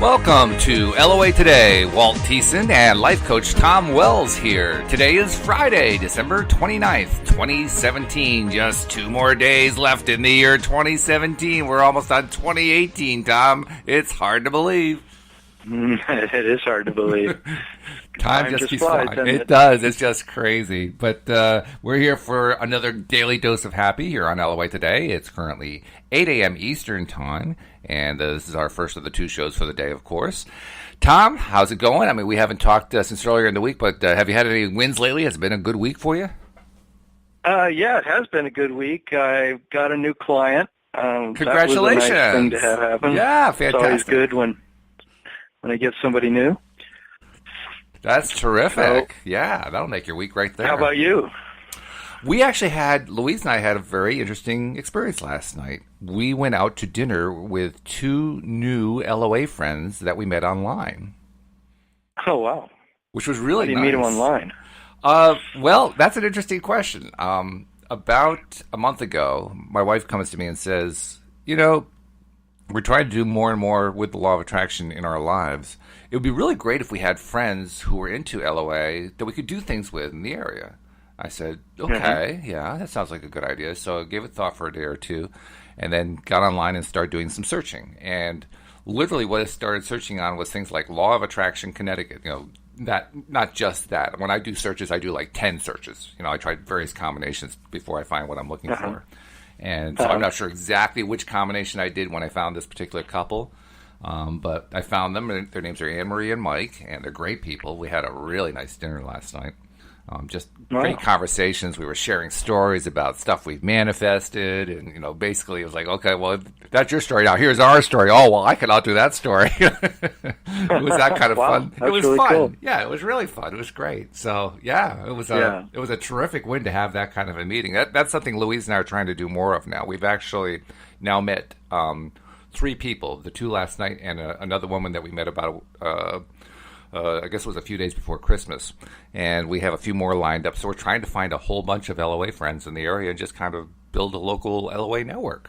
Welcome to LOA Today. Walt and life coach Tom Wells here. Today is Friday, December 29th, 2017. Just 2 more days left in the year 2017. We're almost on 2018, Tom. It's hard to believe. It is hard to believe. Time just keeps flying. It does. It's just crazy. But we're here for another daily dose of happy here on LOA Today. It's currently 8 a.m. Eastern Time, and this is our first of the 2 shows for the day, of course. Tom, how's it going? I mean, we haven't talked since earlier in the week, but have you had any wins lately? Has it been a good week for you? Yeah, it has been a good week. I got a new client. Congratulations. That was a nice thing to have happen. Yeah, fantastic. It's always good when I get somebody new. That's terrific. Yeah, that'll make your week right there. How about you? We actually Louise and I had a very interesting experience last night. We went out to dinner with 2 new LOA friends that we met online. Oh, wow. Which was really nice. How did you meet them online? Well, that's an interesting question. About a month ago, my wife comes to me and says, we're trying to do more and more with the law of attraction in our lives. It would be really great if we had friends who were into LOA that we could do things with in the area. I said, okay, yeah, that sounds like a good idea. So I gave it thought for a day or 2 and then got online and started doing some searching. And literally what I started searching on was things like Law of Attraction Connecticut, not just that. When I do searches, I do like 10 searches. I tried various combinations before I find what I'm looking for. And so I'm not sure exactly which combination I did when I found this particular couple. But I found them. Their names are Anne-Marie and Mike, and they're great people. We had a really nice dinner last night. Just great conversations. We were sharing stories about stuff we've manifested, and basically it was like, okay, well, that's your story. Now here's our story. Oh, well, I cannot do that story. It was that kind of fun. It was really fun. Cool. Yeah, it was really fun. It was great. So yeah, it was a terrific win to have that kind of a meeting. That's something Louise and I are trying to do more of now. We've actually now met 3 people, the 2 last night and another woman that we met about I guess it was a few days before Christmas, and we have a few more lined up. So we're trying to find a whole bunch of LOA friends in the area and just kind of build a local LOA network,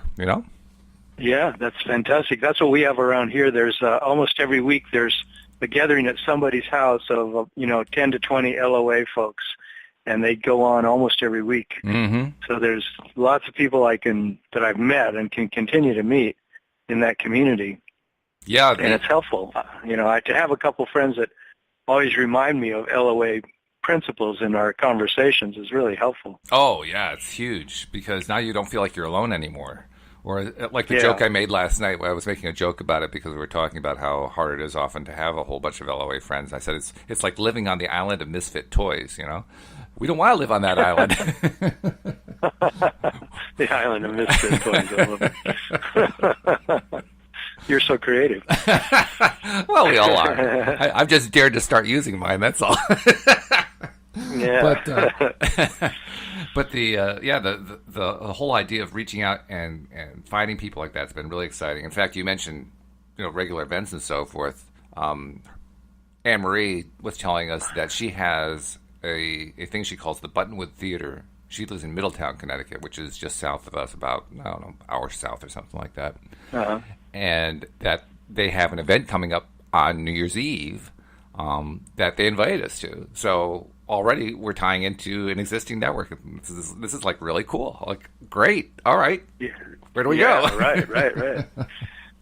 Yeah, that's fantastic. That's what we have around here. There's almost every week there's a gathering at somebody's house of 10 to 20 LOA folks, and they go on almost every week. Mm-hmm. So there's lots of people that I've met and can continue to meet in that community. Yeah, and it's helpful. To have a couple friends that always remind me of LOA principles in our conversations is really helpful. Oh, yeah, it's huge because now you don't feel like you're alone anymore. Or like the joke I made last night, I was making a joke about it because we were talking about how hard it is often to have a whole bunch of LOA friends. I said it's like living on the island of misfit toys, We don't want to live on that island. The island of misfit toys, I love it. You're so creative. Well, we all are. I've just dared to start using mine. That's all. Yeah. But the whole idea of reaching out and finding people like that's been really exciting. In fact, you mentioned regular events and so forth. Anne-Marie was telling us that she has a thing she calls the Buttonwood Theater. She lives in Middletown, Connecticut, which is just south of us, about, hour south or something like that. Uh-huh. And that they have an event coming up on New Year's Eve that they invited us to. So already we're tying into an existing network. This is like really cool. Like, great. All right. Yeah. Where do we go? Right.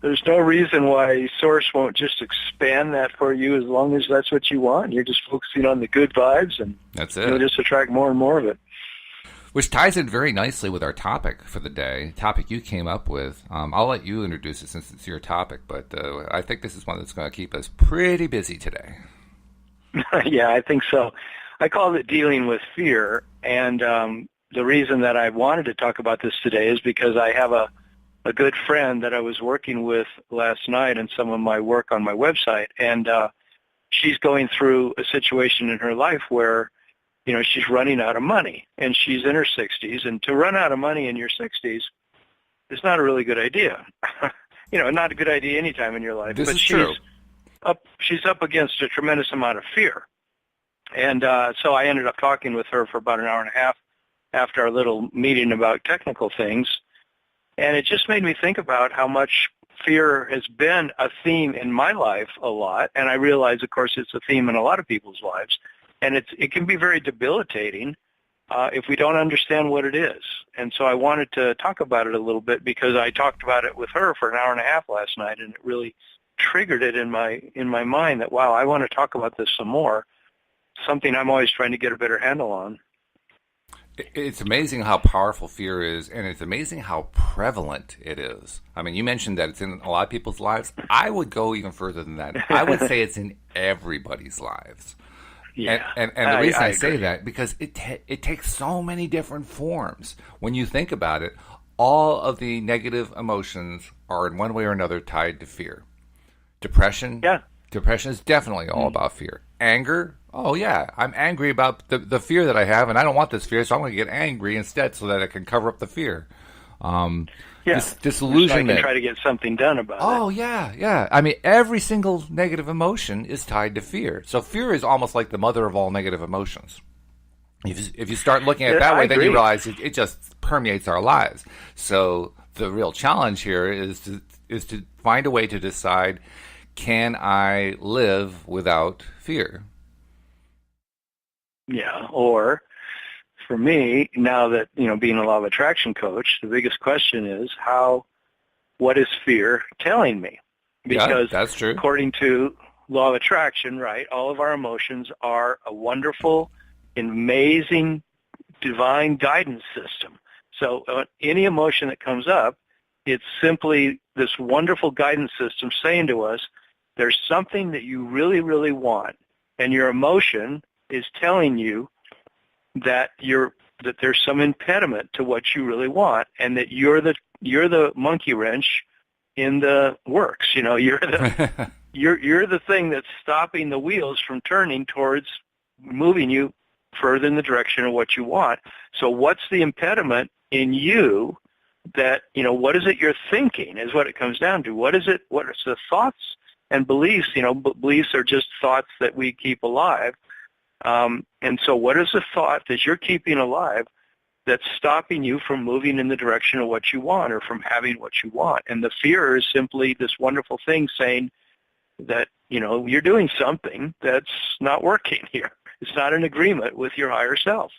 There's no reason why Source won't just expand that for you as long as that's what you want. You're just focusing on the good vibes, and that's it. You'll just attract more and more of it. Which ties in very nicely with our topic for the day, topic you came up with. I'll let you introduce it since it's your topic, but I think this is one that's going to keep us pretty busy today. Yeah, I think so. I call it dealing with fear, and the reason that I wanted to talk about this today is because I have a good friend that I was working with last night in some of my work on my website, and she's going through a situation in her life where she's running out of money, and she's in her 60s, and to run out of money in your 60s is not a really good idea. Not a good idea any time in your life. This is true. She's up against a tremendous amount of fear. And so I ended up talking with her for about an hour and a half after our little meeting about technical things, and it just made me think about how much fear has been a theme in my life a lot, and I realize, of course, it's a theme in a lot of people's lives, and it can be very debilitating if we don't understand what it is. And so I wanted to talk about it a little bit because I talked about it with her for an hour and a half last night, and it really triggered it in my mind that, wow, I want to talk about this some more, something I'm always trying to get a better handle on. It's amazing how powerful fear is, and it's amazing how prevalent it is. I mean, you mentioned that it's in a lot of people's lives. I would go even further than that. I would say it's in everybody's lives. Yeah. And the reason I say agree. that, because it takes so many different forms. When you think about it, all of the negative emotions are in one way or another tied to fear. Depression is definitely all about fear. Anger, oh yeah, I'm angry about the fear that I have, and I don't want this fear, so I'm going to get angry instead so that I can cover up the fear. Disillusionment. I can try to get something done about it. Oh, yeah. I mean, every single negative emotion is tied to fear. So fear is almost like the mother of all negative emotions. If you start looking at it that way, then you realize it just permeates our lives. So the real challenge here is to find a way to decide, can I live without fear? Yeah, or for me, now that, being a law of attraction coach, the biggest question is what is fear telling me? Because that's true. According to law of attraction, right, all of our emotions are a wonderful, amazing, divine guidance system. So any emotion that comes up, it's simply this wonderful guidance system saying to us, there's something that you really, really want, and your emotion is telling you that there's some impediment to what you really want, and that you're the monkey wrench in the works. You're the thing that's stopping the wheels from turning towards moving you further in the direction of what you want. So what's the impediment in you that, what is it you're thinking is what it comes down to. What is it? What is the thoughts and beliefs? Beliefs are just thoughts that we keep alive. And so what is the thought that you're keeping alive that's stopping you from moving in the direction of what you want or from having what you want? And the fear is simply this wonderful thing saying that, you're doing something that's not working here. It's not in agreement with your higher self.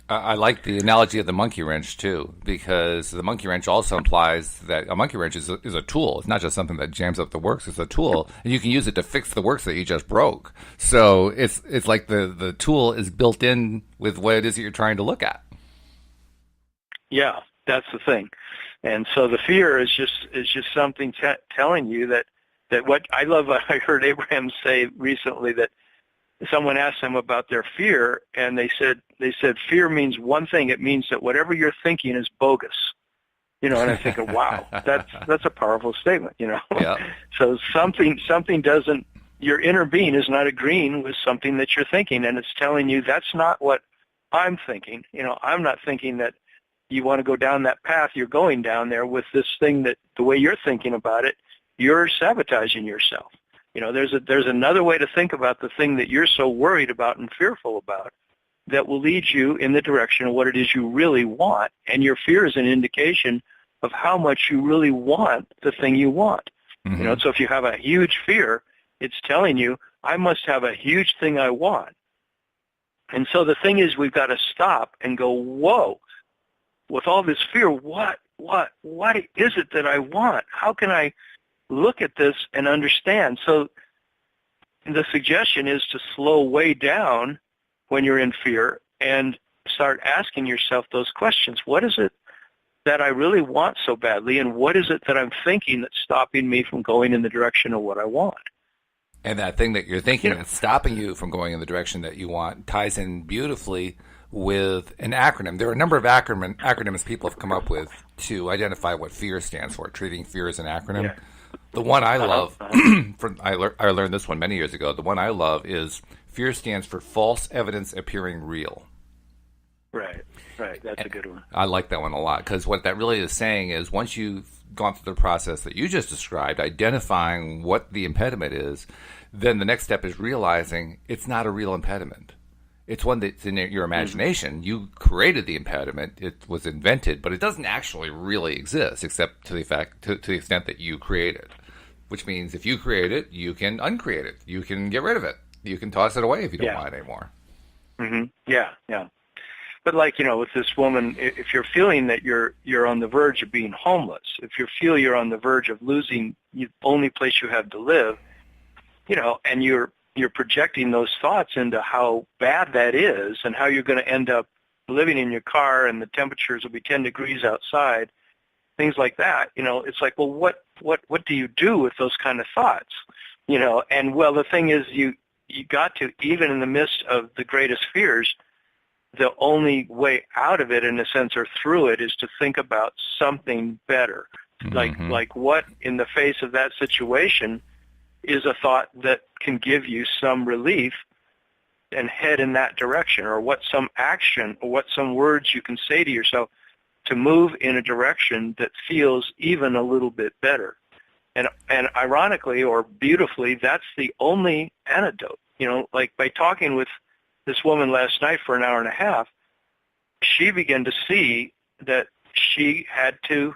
I like the analogy of the monkey wrench, too, because the monkey wrench also implies that a monkey wrench is a tool. It's not just something that jams up the works. It's a tool, and you can use it to fix the works that you just broke. So it's like the tool is built in with what it is that you're trying to look at. Yeah, that's the thing. And so the fear is just something telling you that what I love. I heard Abraham say recently that someone asked them about their fear, and they said fear means one thing. It means that whatever you're thinking is bogus. And I think, wow, that's a powerful statement. Yeah. So something doesn't. Your inner being is not agreeing with something that you're thinking, and it's telling you that's not what I'm thinking. I'm not thinking that you want to go down that path. You're going down there with this thing that the way you're thinking about it, you're sabotaging yourself. There's another way to think about the thing that you're so worried about and fearful about that will lead you in the direction of what it is you really want. And your fear is an indication of how much you really want the thing you want. Mm-hmm. So if you have a huge fear, it's telling you, I must have a huge thing I want. And so the thing is, we've got to stop and go, whoa, with all this fear, what is it that I want? How can I look at this and understand? So the suggestion is to slow way down when you're in fear and start asking yourself those questions. What is it that I really want so badly, and what is it that I'm thinking that's stopping me from going in the direction of what I want? And that thing that you're thinking that's stopping you from going in the direction that you want ties in beautifully with an acronym. There are a number of acronyms people have come up with to identify what fear stands for, treating fear as an acronym. Yeah. The one I love, I learned this one many years ago. The one I love is fear stands for false evidence appearing real. Right. That's a good one. I like that one a lot, because what that really is saying is once you've gone through the process that you just described, identifying what the impediment is, then the next step is realizing it's not a real impediment. It's one that's in your imagination. Mm-hmm. You created the impediment. It was invented, but it doesn't actually really exist, except to the extent that you create it. Which means if you create it, you can uncreate it. You can get rid of it. You can toss it away if you don't want it anymore. Mm-hmm. Yeah. But like, with this woman, if you're feeling that you're on the verge of being homeless, if you feel you're on the verge of losing the only place you have to live, and you're projecting those thoughts into how bad that is and how you're going to end up living in your car and the temperatures will be 10 degrees outside, things like that, it's like, well, what do you do with those kind of thoughts? And well, the thing is you got to, even in the midst of the greatest fears, the only way out of it, in a sense, or through it, is to think about something better. Mm-hmm. Like what in the face of that situation is a thought that can give you some relief and head in that direction, or what some action or what some words you can say to yourself to move in a direction that feels even a little bit better. And ironically or beautifully, that's the only antidote. Like by talking with this woman last night for an hour and a half, she began to see that she had to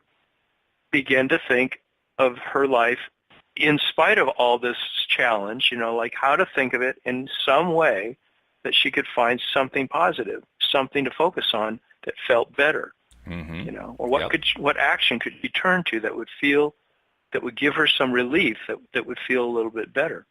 begin to think of her life in spite of all this challenge, like how to think of it in some way that she could find something positive, something to focus on that felt better. Mm-hmm. Or what action could she turn to that would give her some relief, that would feel a little bit better.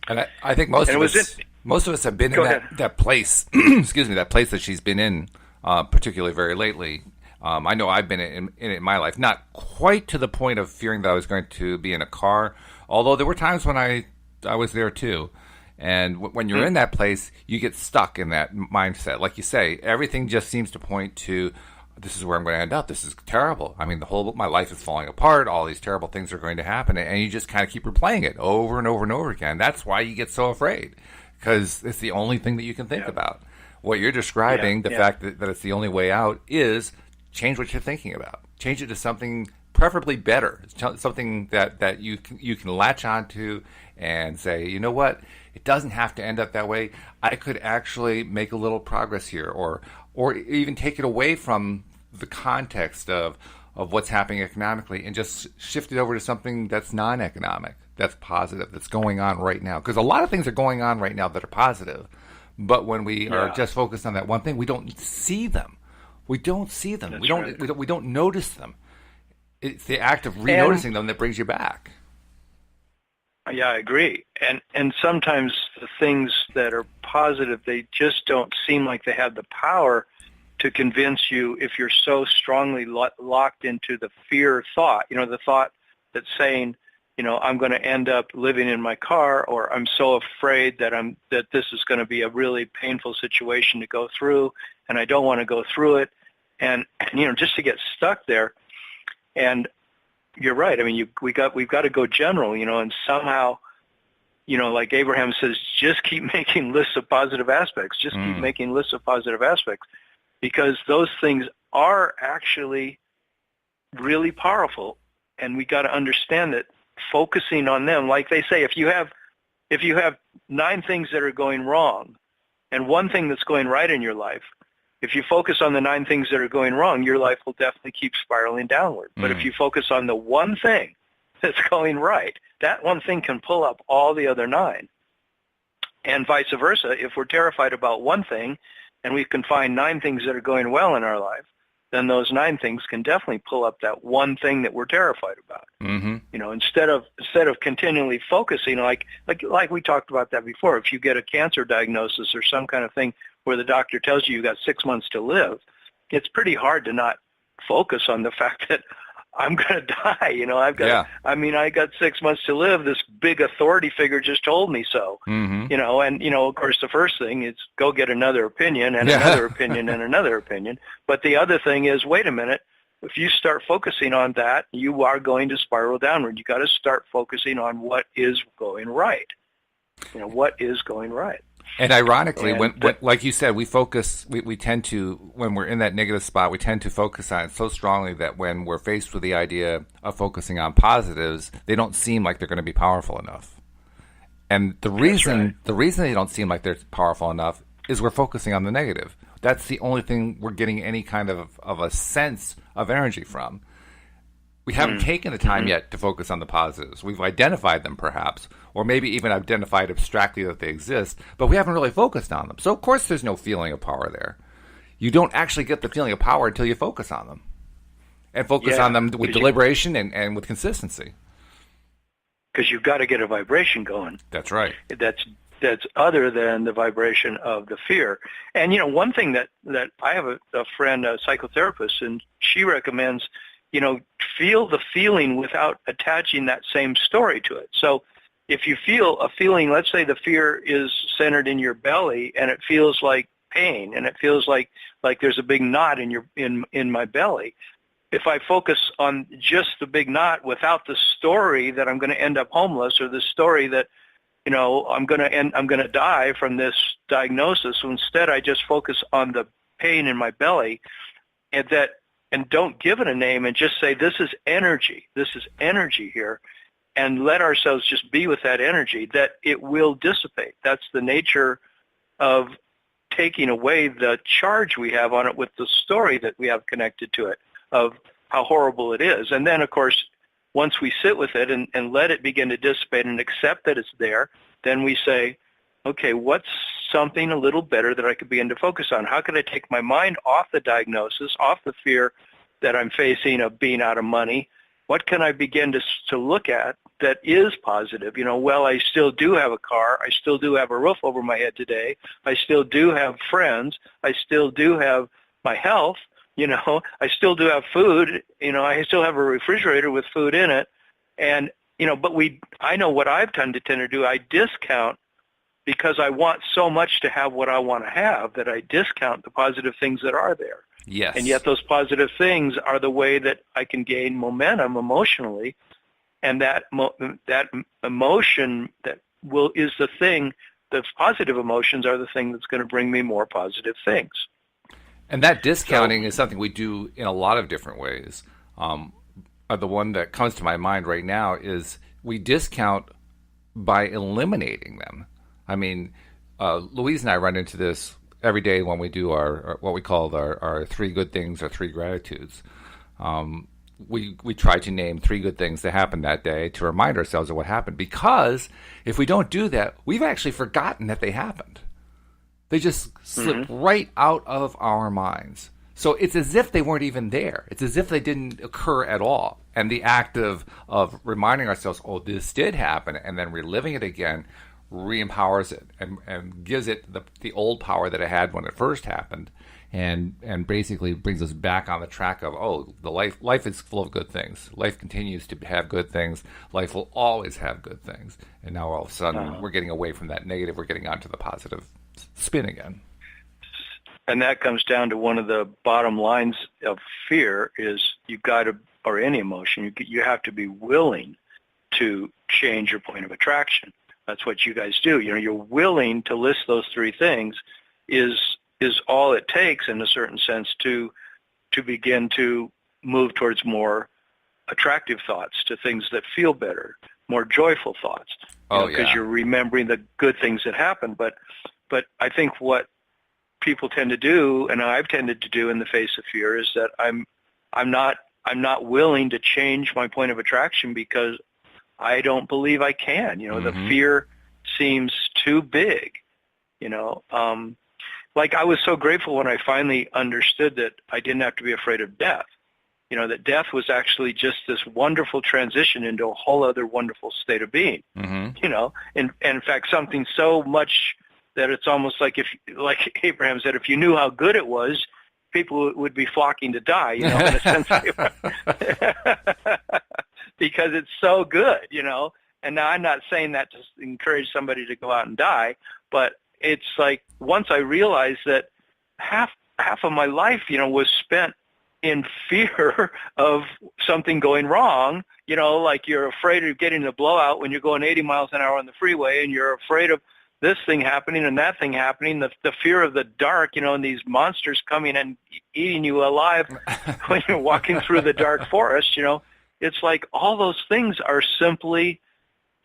And I think most of us have been in that place. Excuse me, that place that she's been in, particularly very lately. I know I've been in it in my life, not quite to the point of fearing that I was going to be in a car, although there were times when I was there too. And when you're in that place, you get stuck in that mindset. Like you say, everything just seems to point to, this is where I'm going to end up. This is terrible. I mean, my life is falling apart. All these terrible things are going to happen. And you just kind of keep replaying it over and over and over again. That's why you get so afraid, because it's the only thing that you can think about. What you're describing, the fact that it's the only way out, is change what you're thinking about. Change it to something preferably better, something that you can latch onto and say, you know what, it doesn't have to end up that way. I could actually make a little progress here, or even take it away from the context of what's happening economically and just shift it over to something that's non-economic, that's positive, that's going on right now. Because a lot of things are going on right now that are positive, but when we are just focused on that one thing, we don't see them. We don't see them. We don't notice them. It's the act of re-noticing them that brings you back. Yeah, I agree. And sometimes the things that are positive, they just don't seem like they have the power to convince you if you're so strongly locked into the fear thought, the thought that's saying, I'm going to end up living in my car, or I'm so afraid that this is going to be a really painful situation to go through, and I don't want to go through it. And just to get stuck there. And you're right. I mean, we've got to go general, and somehow, like Abraham says, just keep making lists of positive aspects. Just keep making lists of positive aspects, because those things are actually really powerful, and we got to understand that focusing on them, like they say, if you have 9 things that are going wrong and one thing that's going right in your life, if you focus on the 9 things that are going wrong, your life will definitely keep spiraling downward. But if you focus on the one thing that's going right, that one thing can pull up all the other 9. And vice versa, if we're terrified about one thing and we can find 9 things that are going well in our life, then those 9 things can definitely pull up that one thing that we're terrified about. Mm-hmm. Instead of continually focusing, like we talked about that before, if you get a cancer diagnosis or some kind of thing where the doctor tells you got 6 months to live, it's pretty hard to not focus on the fact that I'm going to die. I got 6 months to live. This big authority figure just told me so. Mm-hmm. Of course, the first thing is go get another opinion and another opinion and another opinion. But the other thing is, wait a minute, if you start focusing on that, you are going to spiral downward. You got to start focusing on what is going right. What is going right. And ironically, when like you said, we tend to, when we're in that negative spot, we tend to focus on it so strongly that when we're faced with the idea of focusing on positives, they don't seem like they're going to be powerful enough. And the reason they don't seem like they're powerful enough is we're focusing on the negative. That's the only thing we're getting any kind of a sense of energy from. We haven't taken the time yet to focus on the positives. We've identified them perhaps, or maybe even identified abstractly that they exist, but we haven't really focused on them. So of course there's no feeling of power there. You don't actually get the feeling of power until you focus on them. And focus on them with deliberation and with consistency. Because you've got to get a vibration going. That's right. That's other than the vibration of the fear. And, you know, one thing that I have a friend, a psychotherapist, and she recommends, you know, feel the feeling without attaching that same story to it. So if you feel a feeling, let's say the fear is centered in your belly and it feels like pain and it feels like there's a big knot in my belly. If I focus on just the big knot without the story that I'm going to end up homeless, or the story that, you know, I'm going to die from this diagnosis, so instead I just focus on the pain in my belly, and don't give it a name, and just say, this is energy. This is energy here, and let ourselves just be with that energy, that it will dissipate. That's the nature of taking away the charge we have on it with the story that we have connected to it of how horrible it is. And then, of course, once we sit with it and let it begin to dissipate and accept that it's there, then we say, okay, what's something a little better that I could begin to focus on? How can I take my mind off the diagnosis, off the fear that I'm facing of being out of money? What can I begin to look at that is positive? You know, well, I still do have a car. I still do have a roof over my head today. I still do have friends. I still do have my health. You know, I still do have food. You know, I still have a refrigerator with food in it. And, you know, but I know what I've tended to do. I discount, because I want so much to have what I want to have, that I discount the positive things that are there. Yes. And yet those positive things are the way that I can gain momentum emotionally. And that emotion is the thing, the positive emotions are the thing that's going to bring me more positive things. And that discounting is something we do in a lot of different ways. The one that comes to my mind right now is we discount by eliminating them. I mean, Louise and I run into this every day when we do our what we call our 3 good things or 3 gratitudes. We try to name 3 good things that happened that day to remind ourselves of what happened. Because if we don't do that, we've actually forgotten that they happened. They just slip right out of our minds. So it's as if they weren't even there. It's as if they didn't occur at all. And the act of reminding ourselves, oh, this did happen, and then reliving it again, re-empowers it and gives it the old power that it had when it first happened, and basically brings us back on the track of, oh, the life is full of good things. Life continues to have good things. Life will always have good things. And now all of a sudden we're getting away from that negative. We're getting onto the positive spin again. And that comes down to one of the bottom lines of fear is you've got to, or any emotion, you have to be willing to change your point of attraction. That's what you guys do. You know, you're willing to list those 3 things is all it takes in a certain sense to begin to move towards more attractive thoughts, to things that feel better, more joyful thoughts. Because you're remembering the good things that happened. But I think what people tend to do, and I've tended to do in the face of fear, is that I'm not willing to change my point of attraction because I don't believe I can. You know, the fear seems too big. You know, like I was so grateful when I finally understood that I didn't have to be afraid of death. You know, that death was actually just this wonderful transition into a whole other wonderful state of being. You know, and in fact, something so much that it's almost like like Abraham said, if you knew how good it was, people would be flocking to die, you know, in a sense. Because it's so good, you know. And now I'm not saying that to encourage somebody to go out and die, but it's like once I realized that half of my life, you know, was spent in fear of something going wrong, you know, like you're afraid of getting a blowout when you're going 80 miles an hour on the freeway, and you're afraid of this thing happening and that thing happening, the fear of the dark, you know, and these monsters coming and eating you alive when you're walking through the dark forest, you know. It's like all those things are simply,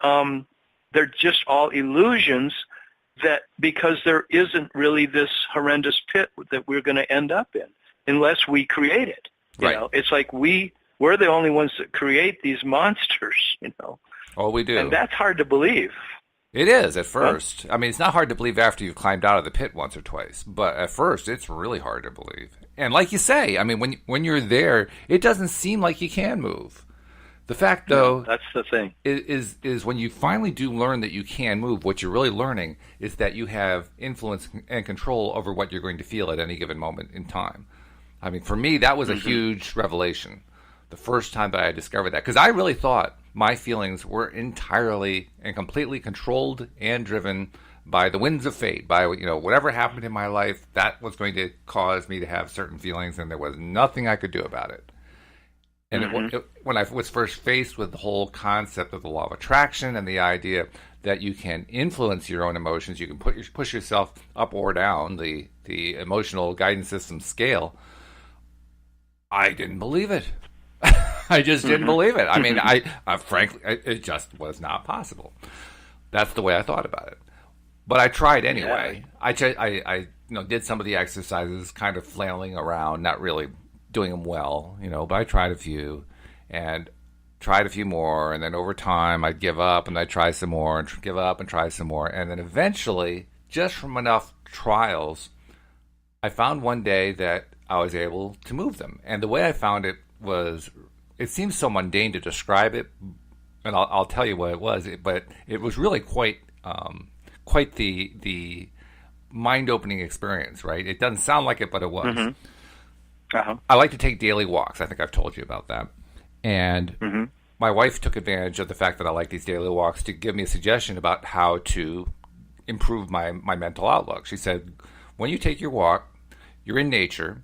they're just all illusions that because there isn't really this horrendous pit that we're going to end up in unless we create it. You Right. know, it's like we're the only ones that create these monsters, you know. Oh, we do. And that's hard to believe. It is at first. I mean, it's not hard to believe after you've climbed out of the pit once or twice, but at first it's really hard to believe. And like you say, I mean, when you're there, it doesn't seem like you can move. The fact, though, That's the thing. is when you finally do learn that you can move, what you're really learning is that you have influence and control over what you're going to feel at any given moment in time. I mean, for me, that was a huge revelation the first time that I discovered that, because I really thought my feelings were entirely and completely controlled and driven by the winds of fate, by, you know, whatever happened in my life, that was going to cause me to have certain feelings, and there was nothing I could do about it. And when I was first faced with the whole concept of the law of attraction and the idea that you can influence your own emotions, you can push yourself up or down the emotional guidance system scale, I didn't believe it. I just didn't believe it. I mean, I frankly, it just was not possible. That's the way I thought about it. But I tried anyway. Yeah. I did some of the exercises, kind of flailing around, not really doing them well, but I tried a few and tried a few more. And then over time, I'd give up and I'd try some more and give up and try some more. And then eventually, just from enough trials, I found one day that I was able to move them. And the way I found it was, it seems so mundane to describe it, and I'll tell you what it was. But it was really quite the mind-opening experience. Right? It doesn't sound like it, but it was. Mm-hmm. Uh-huh. I like to take daily walks. I think I've told you about that. And my wife took advantage of the fact that I like these daily walks to give me a suggestion about how to improve my mental outlook. She said, when you take your walk, you're in nature.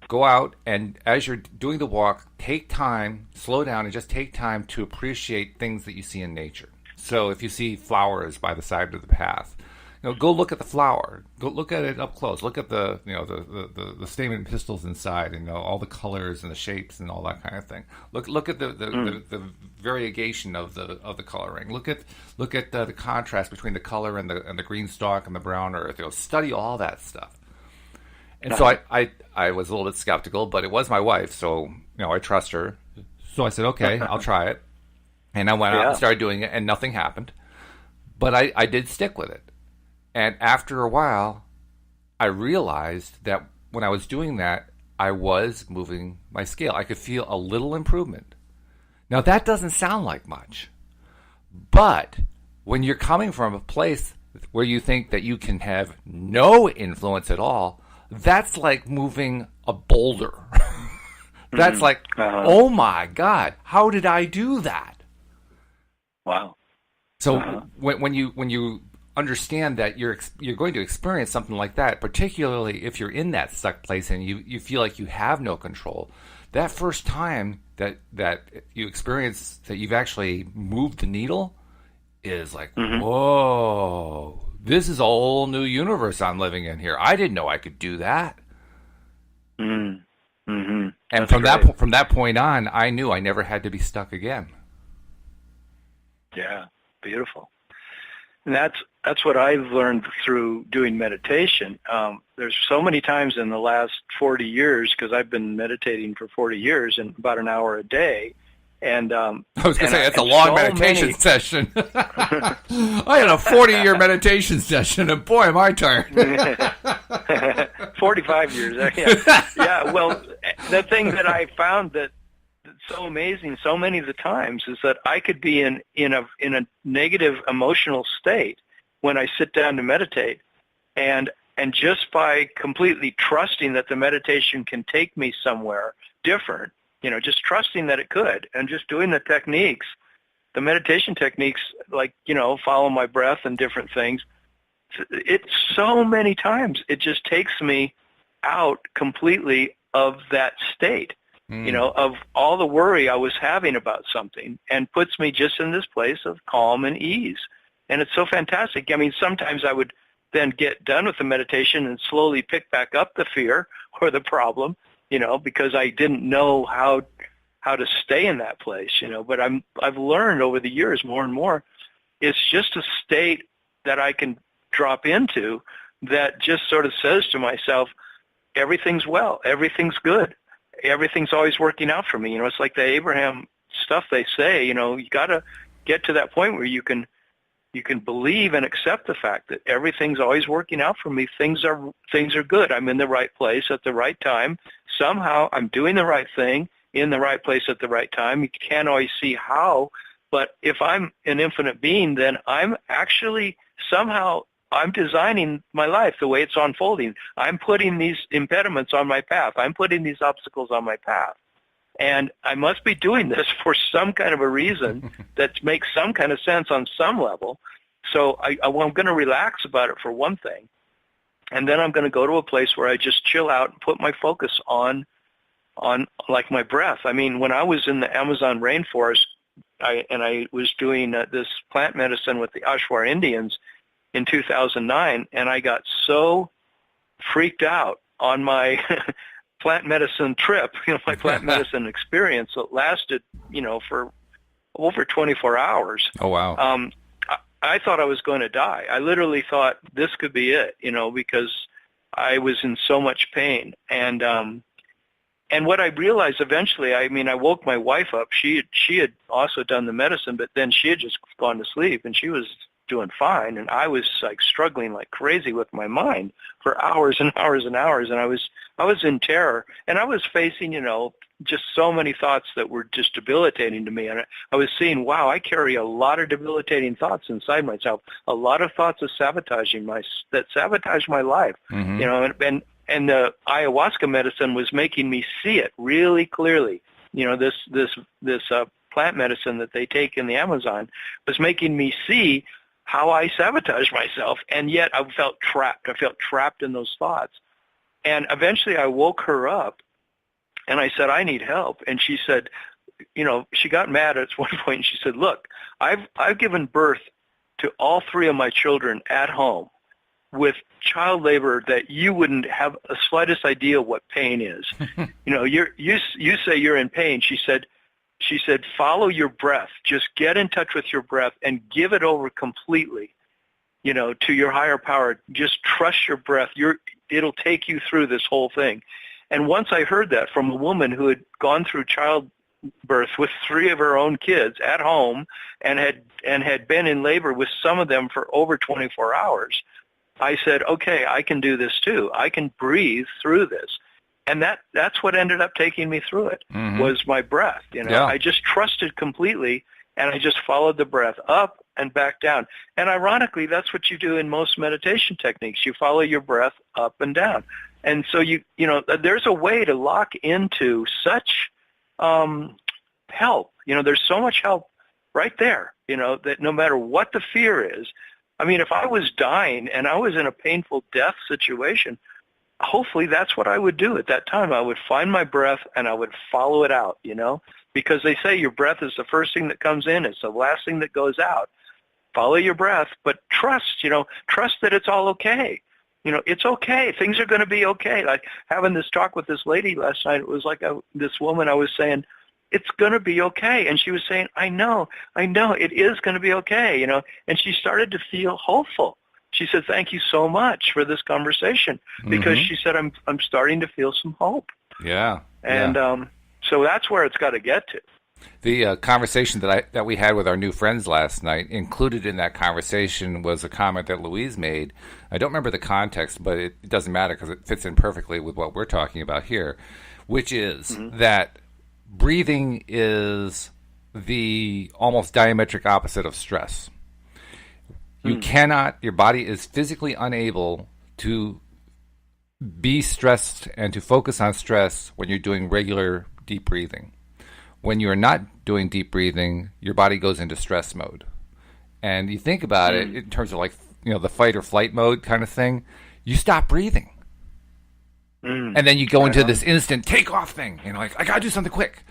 Go out, and as you're doing the walk, take time, slow down, and just take time to appreciate things that you see in nature. So if you see flowers by the side of the path, go look at the flower. Go look at it up close. Look at the stamen pistils inside, and all the colors and the shapes and all that kind of thing. Look at the variegation of the coloring. Look at the contrast between the color and the green stalk and the brown earth. Study all that stuff. And so I was a little bit skeptical, but it was my wife, so I trust her. So I said, okay, I'll try it. And I went out and started doing it, and nothing happened. But I did stick with it. And after a while, I realized that when I was doing that, I was moving my scale. I could feel a little improvement. Now, that doesn't sound like much. But when you're coming from a place where you think that you can have no influence at all, that's like moving a boulder. That's like, oh my God, how did I do that? Wow. So when you understand that you're going to experience something like that, particularly if you're in that stuck place and you feel like you have no control, that first time that you experience that you've actually moved the needle is like, whoa, this is a whole new universe I'm living in here. I didn't know I could do that. And That's from great. that point on, I knew I never had to be stuck again. Yeah, beautiful. And that's what I've learned through doing meditation. There's so many times in the last 40 years, because I've been meditating for 40 years and about an hour a day. And I was going to say, that's a long meditation session. I had a 40-year meditation session, and boy, am I tired. 45 years. Yeah, well, the thing that I found that's so amazing so many of the times is that I could be in a negative emotional state when I sit down to meditate, and just by completely trusting that the meditation can take me somewhere different, just trusting that it could, and just doing the techniques, the meditation techniques, like, follow my breath and different things. It's so many times it just takes me out completely of that state, of all the worry I was having about something, and puts me just in this place of calm and ease. And it's so fantastic. I mean, sometimes I would then get done with the meditation and slowly pick back up the fear or the problem, because I didn't know how to stay in that place, But I've learned over the years more and more, it's just a state that I can drop into that just sort of says to myself, everything's well, everything's good, everything's always working out for me. You know, it's like the Abraham stuff they say, you know, you got to get to that point where you can believe and accept the fact that everything's always working out for me. Things are good. I'm in the right place at the right time. Somehow I'm doing the right thing in the right place at the right time. You can't always see how, but if I'm an infinite being, then I'm actually somehow I'm designing my life the way it's unfolding. I'm putting these impediments on my path. I'm putting these obstacles on my path. And I must be doing this for some kind of a reason that makes some kind of sense on some level. So I'm going to relax about it for one thing. And then I'm going to go to a place where I just chill out and put my focus on like my breath. I mean, when I was in the Amazon rainforest, I was doing this plant medicine with the Ashwar Indians in 2009, and I got so freaked out on my plant medicine trip, my plant medicine experience that lasted, for over 24 hours. Oh, wow. I thought I was going to die. I literally thought this could be it, because I was in so much pain. And what I realized eventually, I woke my wife up. She had also done the medicine, but then she had just gone to sleep, and she was doing fine. And I was like struggling like crazy with my mind for hours and hours and hours. And I was in terror, and I was facing, just so many thoughts that were just debilitating to me. And I was seeing, wow, I carry a lot of debilitating thoughts inside myself, a lot of thoughts of that sabotage my life, Mm-hmm. And the ayahuasca medicine was making me see it really clearly. This plant medicine that they take in the Amazon was making me see how I sabotage myself, and yet I felt trapped. I felt trapped in those thoughts. And eventually I woke her up, and I said, I need help. And she said, she got mad at one point, and she said, look, I've given birth to all three of my children at home with child labor that you wouldn't have a slightest idea what pain is. You say you're in pain. She said, follow your breath. Just get in touch with your breath and give it over completely, to your higher power. Just trust your breath. It'll take you through this whole thing. And once I heard that from a woman who had gone through childbirth with three of her own kids at home and had been in labor with some of them for over 24 hours, I said, okay, I can do this too. I can breathe through this. And that's what ended up taking me through it, mm-hmm. was my breath. Yeah. I just trusted completely, and I just followed the breath up and back down. And ironically, that's what you do in most meditation techniques. You follow your breath up and down. And so there's a way to lock into such help. There's so much help right there, that no matter what the fear is, if I was dying and I was in a painful death situation, hopefully that's what I would do at that time. I would find my breath and I would follow it out, because they say your breath is the first thing that comes in. It's the last thing that goes out. Follow your breath, but trust that it's all okay. It's okay. Things are going to be okay. Like having this talk with this lady last night, it was like this woman, I was saying, it's going to be okay. And she was saying, I know, it is going to be okay, and she started to feel hopeful. She said, thank you so much for this conversation, because Mm-hmm. she said, I'm starting to feel some hope. Yeah. And so that's where it's got to get to. The conversation that we had with our new friends last night, included in that conversation was a comment that Louise made. I don't remember the context, but it doesn't matter because it fits in perfectly with what we're talking about here, which is Mm-hmm. that breathing is the almost diametric opposite of stress. You cannot, your body is physically unable to be stressed and to focus on stress when you're doing regular deep breathing. When you're not doing deep breathing, your body goes into stress mode. And you think about it in terms of the fight or flight mode kind of thing, you stop breathing. And then you go into this instant takeoff thing, I got to do something quick.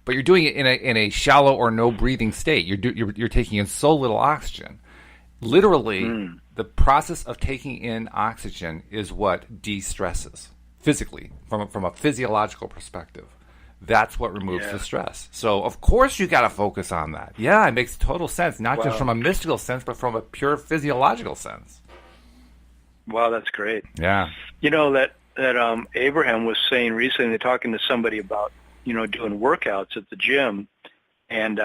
But you're doing it in a shallow or no breathing state. You're taking in so little oxygen. Literally, the process of taking in oxygen is what de-stresses physically, from a physiological perspective. That's what removes the stress. So, of course, you got to focus on that. Yeah, it makes total sense, not just from a mystical sense, but from a pure physiological sense. Wow, that's great. Yeah. You know that Abraham was saying recently, talking to somebody about doing workouts at the gym, and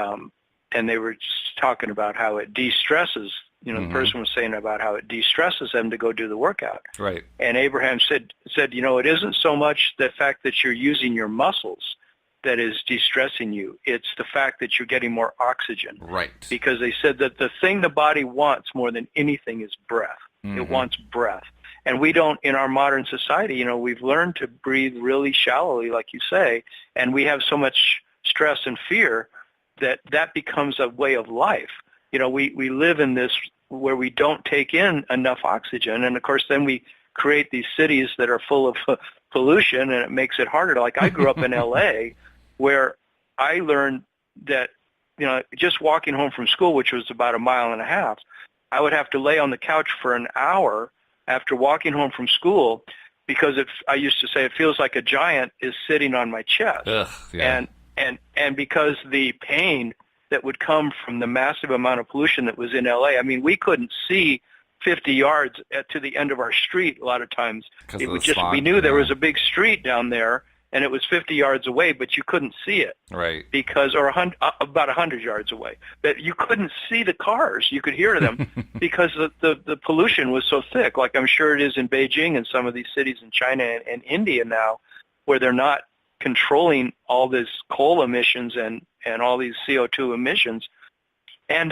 they were just talking about how it de-stresses. The person was saying about how it de-stresses them to go do the workout. Right. And Abraham said, it isn't so much the fact that you're using your muscles that is de-stressing you. It's the fact that you're getting more oxygen. Right. Because they said that the thing the body wants more than anything is breath. It wants breath. And we don't, in our modern society, we've learned to breathe really shallowly, like you say, and we have so much stress and fear that becomes a way of life. We live in this where we don't take in enough oxygen, and of course then we create these cities that are full of pollution, and it makes it harder. Like I grew up in L.A., where I learned that, just walking home from school, which was about a mile and a half, I would have to lay on the couch for an hour after walking home from school because I used to say it feels like a giant is sitting on my chest. Ugh, yeah. And because the pain that would come from the massive amount of pollution that was in LA, I mean, we couldn't see 50 yards to the end of our street a lot of times. It would just, we knew there was a big street down there and it was 50 yards away, but you couldn't see it. Right. Because, or about 100 yards away. But you couldn't see the cars. You could hear them because the pollution was so thick, like I'm sure it is in Beijing and some of these cities in China and India now, where they're not controlling all this coal emissions and all these CO2 emissions. And,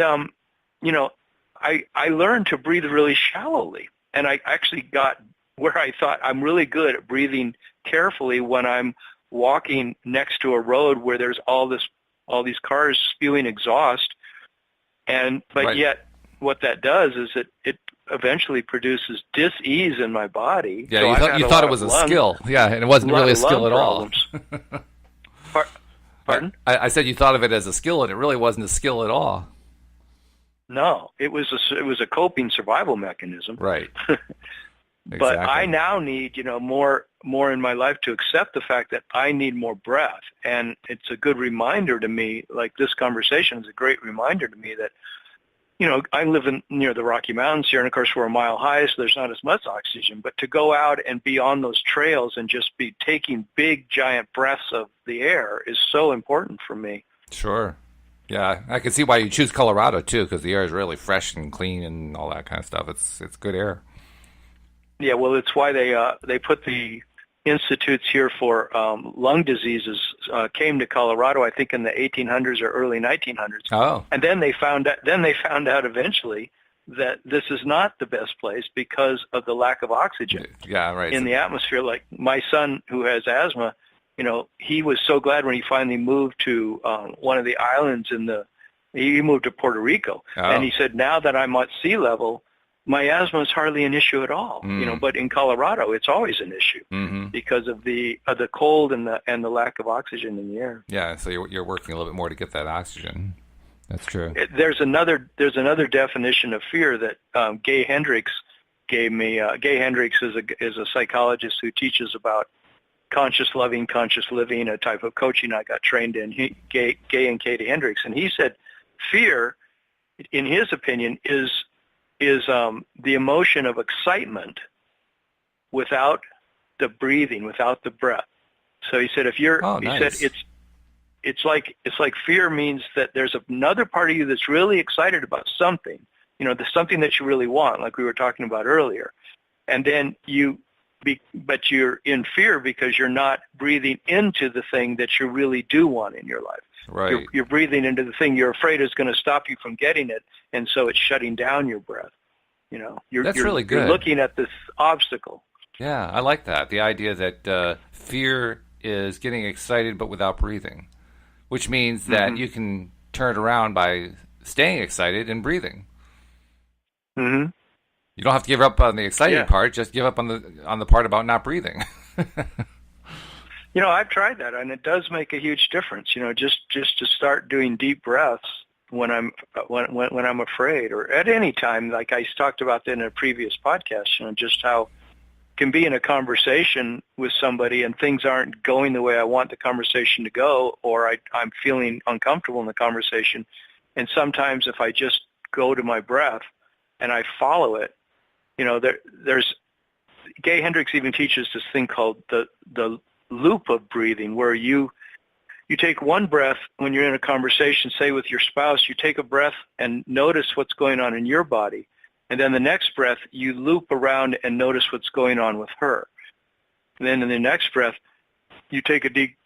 I learned to breathe really shallowly. And I actually got where I thought I'm really good at breathing carefully when I'm walking next to a road where there's all these cars spewing exhaust. But yet what that does is it eventually produces dis-ease in my body. Yeah, so you thought it was a skill. Yeah, and it wasn't really a skill at all. Pardon? I said you thought of it as a skill, and it really wasn't a skill at all. No, it was a coping survival mechanism. Right. But I now need, more in my life to accept the fact that I need more breath. And it's a good reminder to me, like this conversation is a great reminder to me that, I live near the Rocky Mountains here, and of course we're a mile high, so there's not as much oxygen. But to go out and be on those trails and just be taking big, giant breaths of the air is so important for me. Sure. Yeah, I can see why you choose Colorado, too, because the air is really fresh and clean and all that kind of stuff. It's good air. Yeah, well, it's why they put the institutes here for lung diseases came to Colorado, I think, in the 1800s or early 1900s. Oh, and then they found out eventually that this is not the best place because of the lack of oxygen. Yeah, right. In the atmosphere. Like my son, who has asthma, he was so glad when he finally moved to one of the islands he moved to Puerto Rico, and he said, now that I'm at sea level, my asthma is hardly an issue at all, but in Colorado, it's always an issue because of the cold and the lack of oxygen in the air. Yeah, so you're working a little bit more to get that oxygen. That's true. There's another definition of fear that Gay Hendricks gave me. Gay Hendricks is a psychologist who teaches about conscious loving, conscious living, a type of coaching I got trained in. Gay and Katie Hendricks, and he said, fear, in his opinion, is the emotion of excitement without the breathing, without the breath. So he said, nice. he said it's like fear means that there's another part of you that's really excited about something, there's something that you really want, like we were talking about earlier, and then but you're in fear because you're not breathing into the thing that you really do want in your life. Right. You're breathing into the thing you're afraid is going to stop you from getting it, and so it's shutting down your breath. That's really good. You're looking at this obstacle. Yeah, I like that. The idea that fear is getting excited but without breathing, which means that you can turn it around by staying excited and breathing. Mm-hmm. You don't have to give up on the exciting part; just give up on the part about not breathing. I've tried that, and it does make a huge difference. Just to start doing deep breaths when I'm afraid, or at any time. Like I talked about that in a previous podcast. Just how it can be in a conversation with somebody, and things aren't going the way I want the conversation to go, or I'm feeling uncomfortable in the conversation. And sometimes, if I just go to my breath and I follow it, Gay Hendricks even teaches this thing called the loop of breathing, where you take one breath when you're in a conversation, say with your spouse, you take a breath and notice what's going on in your body. And then the next breath, you loop around and notice what's going on with her. And then in the next breath, you take a deep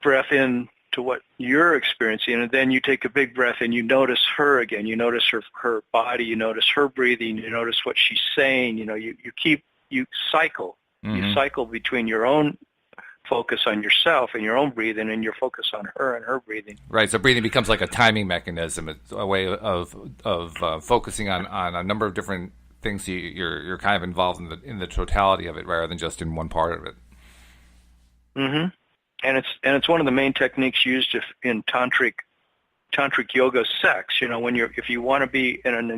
breath in to what you're experiencing, and then you take a big breath and you notice her again. You notice her body, you notice her breathing, you notice what she's saying. You cycle. Mm-hmm. You cycle between your own focus on yourself and your own breathing and your focus on her and her breathing. Right. So breathing becomes like a timing mechanism. It's a way of focusing on a number of different things. You're kind of involved in the totality of it rather than just in one part of it. Mm-hmm. And it's one of the main techniques used in tantric yoga sex. If you want to be in an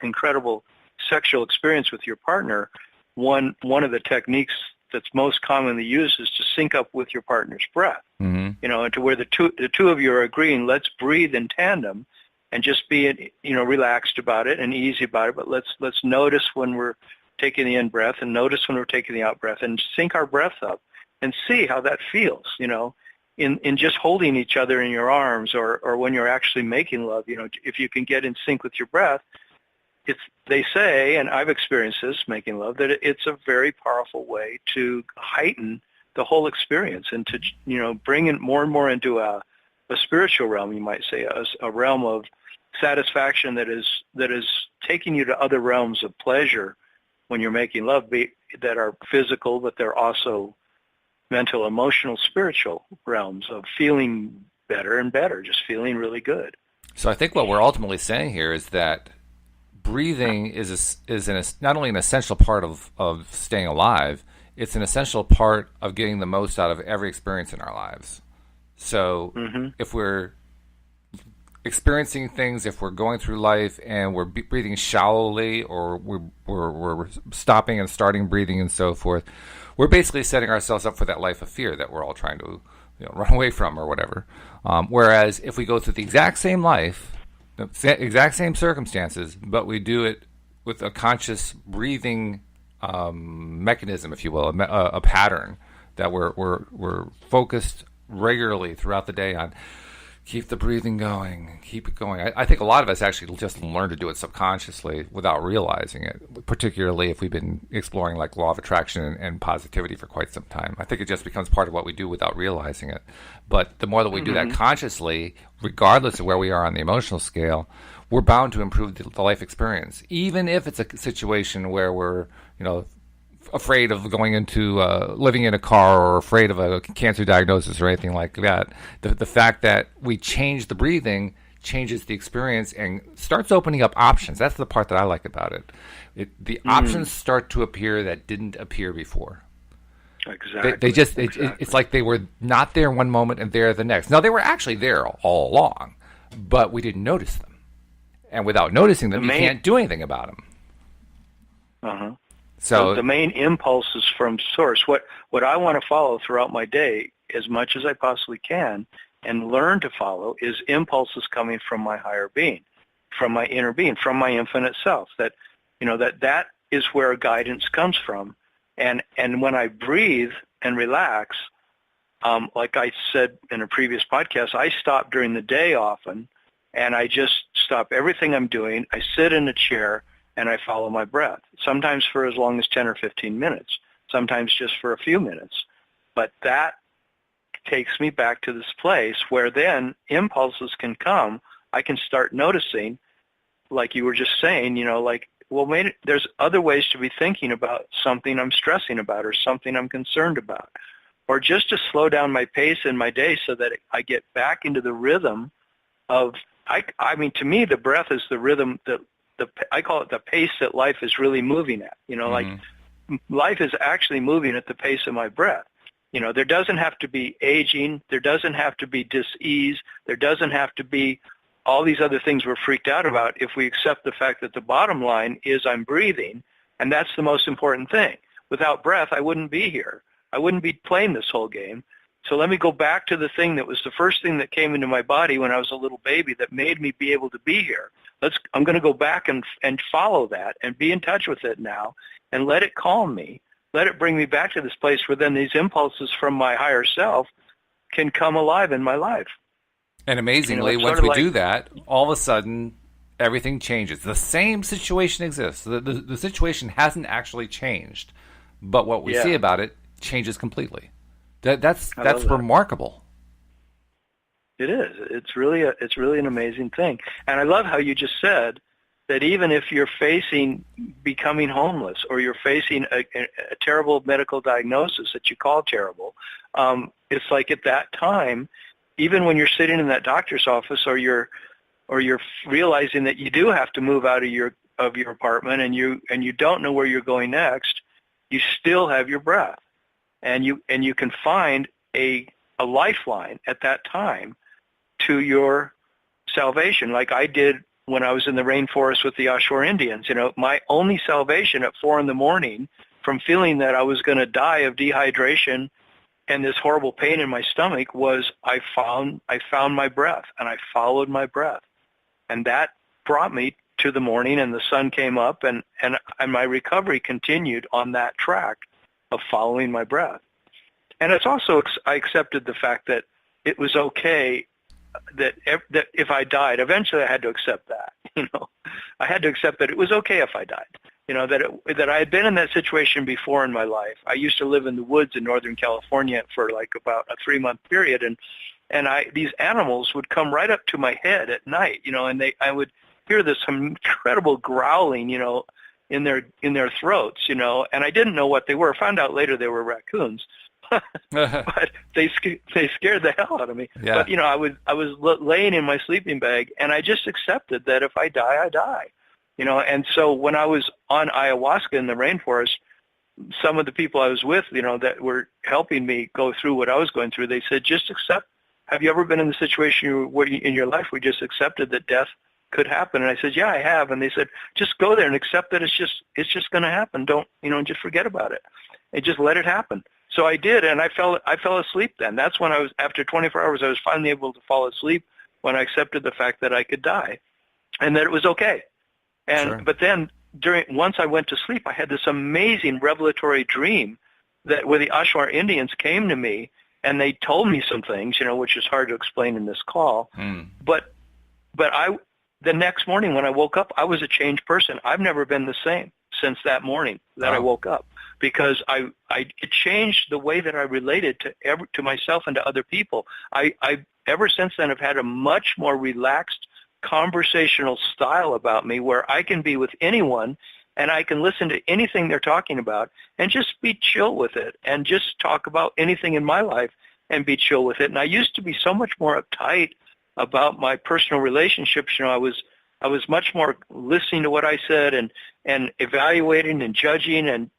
incredible sexual experience with your partner, one of the techniques that's most commonly used is to sync up with your partner's breath. Mm-hmm. And to where the two of you are agreeing, let's breathe in tandem, and just be relaxed about it and easy about it. But let's notice when we're taking the in breath and notice when we're taking the out breath, and sync our breath up and see how that feels. In just holding each other in your arms, or when you're actually making love. If you can get in sync with your breath, they say, and I've experienced this making love, that it's a very powerful way to heighten the whole experience and to bring it more and more into a spiritual realm. You might say a realm of satisfaction that is taking you to other realms of pleasure when you're making love, that are physical, but they're also mental, emotional, spiritual realms of feeling better and better, just feeling really good. So I think what we're ultimately saying here is that breathing is not only an essential part of staying alive, it's an essential part of getting the most out of every experience in our lives. So if we're experiencing things, if we're going through life and we're breathing shallowly, or we're stopping and starting breathing and so forth, we're basically setting ourselves up for that life of fear that we're all trying to run away from or whatever. Whereas if we go through the exact same life, the exact same circumstances, but we do it with a conscious breathing mechanism, if you will, a pattern that we're focused regularly throughout the day on. Keep the breathing going. Keep it going. I think a lot of us actually just learn to do it subconsciously without realizing it, particularly if we've been exploring like law of attraction and positivity for quite some time. I think it just becomes part of what we do without realizing it. But the more that we do that consciously, regardless of where we are on the emotional scale, we're bound to improve the life experience. Even if it's a situation where we're, afraid of going into living in a car, or afraid of a cancer diagnosis or anything like that, the fact that we change the breathing changes the experience and starts opening up options. That's the part that I like about it. The options start to appear that didn't appear before. Exactly. It's like they were not there one moment and there the next. No, they were actually there all along, but we didn't notice them. And without noticing them, you can't do anything about them. Uh-huh. So the main impulses from source, what I want to follow throughout my day as much as I possibly can and learn to follow, is impulses coming from my higher being, from my inner being, from my infinite self. That is where guidance comes from. And when I breathe and relax, like I said in a previous podcast, I stop during the day often, and I just stop everything I'm doing. I sit in a chair and I follow my breath, sometimes for as long as 10 or 15 minutes, sometimes just for a few minutes. But that takes me back to this place where then impulses can come. I can start noticing, like you were just saying, maybe there's other ways to be thinking about something I'm stressing about or something I'm concerned about, or just to slow down my pace in my day so that I get back into the rhythm of, to me, the breath is the rhythm that, I call it the pace that life is really moving at. Like life is actually moving at the pace of my breath. There doesn't have to be aging. There doesn't have to be dis-ease. There doesn't have to be all these other things we're freaked out about if we accept the fact that the bottom line is I'm breathing, and that's the most important thing. Without breath, I wouldn't be here. I wouldn't be playing this whole game. So let me go back to the thing that was the first thing that came into my body when I was a little baby that made me be able to be here. I'm going to go back and follow that and be in touch with it now and let it calm me let it bring me back to this place where then these impulses from my higher self can come alive in my life. And amazingly, once we do that, all of a sudden, everything changes. The same situation exists. The situation hasn't actually changed, but what we see about it changes completely. That's remarkable. It is. It's really an amazing thing. And I love how you just said that even if you're facing becoming homeless or you're facing a terrible medical diagnosis that you call terrible, it's like at that time, even when you're sitting in that doctor's office or you're realizing that you do have to move out of your apartment and you don't know where you're going next, you still have your breath, and you can find a lifeline at that time to your salvation, like I did when I was in the rainforest with the Ashwar Indians. My only salvation at 4 a.m. from feeling that I was going to die of dehydration and this horrible pain in my stomach was I found my breath, and I followed my breath. And that brought me to the morning, and the sun came up, and my recovery continued on that track of following my breath. And it's also, I accepted the fact that it was okay that if I died, eventually I had to accept that. I had to accept that it was okay if I died. That I had been in that situation before in my life. I used to live in the woods in Northern California for like about a 3-month period, and these animals would come right up to my head at night, and I would hear this incredible growling, in their throats, and I didn't know what they were. I found out later they were raccoons. But they scared the hell out of me. Yeah. But I was laying in my sleeping bag, and I just accepted that if I die, I die. And so when I was on ayahuasca in the rainforest, some of the people I was with, that were helping me go through what I was going through, they said, just accept. Have you ever been in the situation where in your life where you just accepted that death could happen? And I said, yeah, I have. And they said, just go there and accept that it's just going to happen. Don't, just forget about it and just let it happen. So I did, and I fell asleep then. That's when after 24 hours, I was finally able to fall asleep when I accepted the fact that I could die and that it was okay. And sure. But then once I went to sleep, I had this amazing revelatory dream where the Ashwar Indians came to me and they told me some things, which is hard to explain in this call. But the next morning when I woke up, I was a changed person. I've never been the same since that morning that I woke up, because it changed the way that I related to myself and to other people. I ever since then have had a much more relaxed conversational style about me, where I can be with anyone and I can listen to anything they're talking about and just be chill with it, and just talk about anything in my life and be chill with it. And I used to be so much more uptight about my personal relationships. I was much more listening to what I said and evaluating and judging and,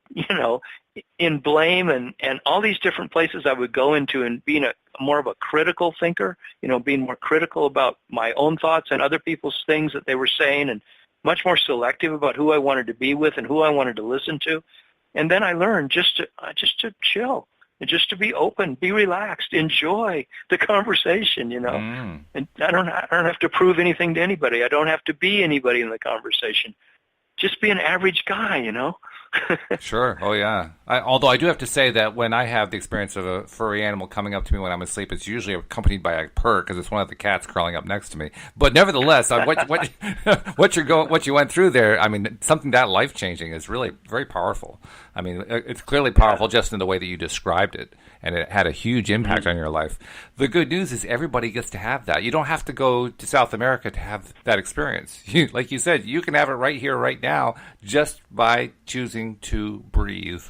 in blame and all these different places I would go into, and being more of a critical thinker, being more critical about my own thoughts and other people's things that they were saying, and much more selective about who I wanted to be with and who I wanted to listen to. And then I learned just to chill and just to be open, be relaxed, enjoy the conversation, And I don't have to prove anything to anybody. I don't have to be anybody in the conversation. Just be an average guy, Sure. Oh, yeah. Although I do have to say that when I have the experience of a furry animal coming up to me when I'm asleep, it's usually accompanied by a purr, because it's one of the cats crawling up next to me. But nevertheless, what you went through there, I mean, something that life-changing is really very powerful. I mean, it's clearly powerful just in the way that you described it, and it had a huge impact on your life. The good news is everybody gets to have that. You don't have to go to South America to have that experience. Like you said, you can have it right here, right now, just by choosing to breathe.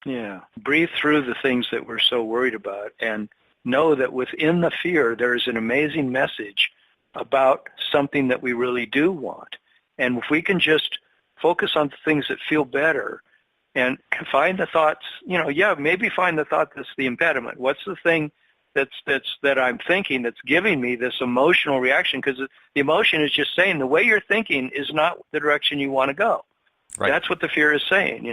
Yeah, breathe through the things that we're so worried about, and know that within the fear there is an amazing message about something that we really do want. And if we can just focus on the things that feel better and find the thoughts, maybe find the thought that's the impediment. What's the thing that I'm thinking that's giving me this emotional reaction? Because the emotion is just saying the way you're thinking is not the direction you want to go. Right. That's what the fear is saying,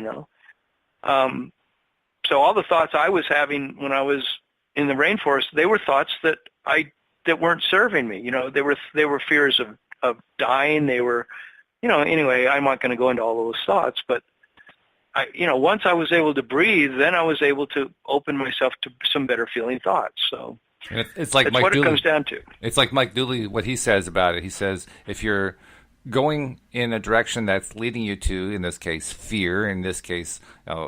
So all the thoughts I was having when I was in the rainforest, they were thoughts that weren't serving me. They were fears of dying. They were, anyway, I'm not going to go into all those thoughts, but once I was able to breathe, then I was able to open myself to some better feeling thoughts. So it's like that's Mike what Dooley. it comes down to. It's like Mike Dooley, what he says about it. He says, if you're going in a direction that's leading you to, in this case, fear, in this case,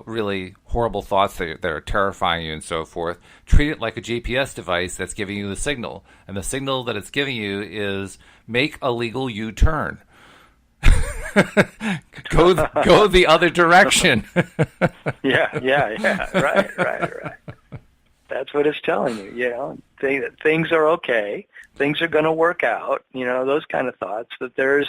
really horrible thoughts that are terrifying you and so forth, treat it like a GPS device that's giving you the signal. And the signal that it's giving you is make a legal U-turn. go the other direction. Yeah. Right. That's what it's telling you. Things are okay. Things are going to work out. Those kind of thoughts. That there's